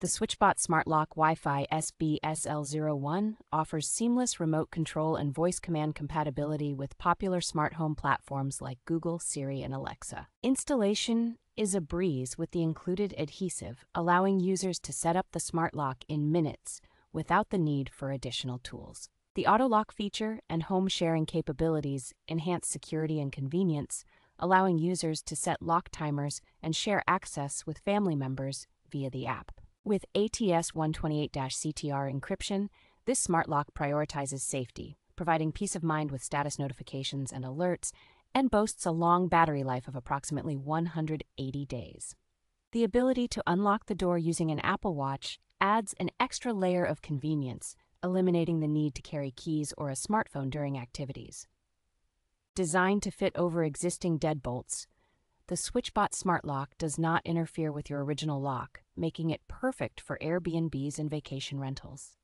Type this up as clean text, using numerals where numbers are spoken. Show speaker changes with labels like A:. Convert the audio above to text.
A: The SwitchBot Smart Lock Wi-Fi SB-SL01 offers seamless remote control and voice command compatibility with popular smart home platforms like Google, Siri, and Alexa. Installation is a breeze with the included adhesive, allowing users to set up the smart lock in minutes without the need for additional tools. The auto lock feature and home sharing capabilities enhance security and convenience, allowing users to set lock timers and share access with family members via the app. With ATS 128-CTR encryption, this smart lock prioritizes safety, providing peace of mind with status notifications and alerts, and boasts a long battery life of approximately 180 days. The ability to unlock the door using an Apple Watch adds an extra layer of convenience, eliminating the need to carry keys or a smartphone during activities. Designed to fit over existing deadbolts, the SwitchBot Smart Lock does not interfere with your original lock, making it perfect for Airbnbs and vacation rentals.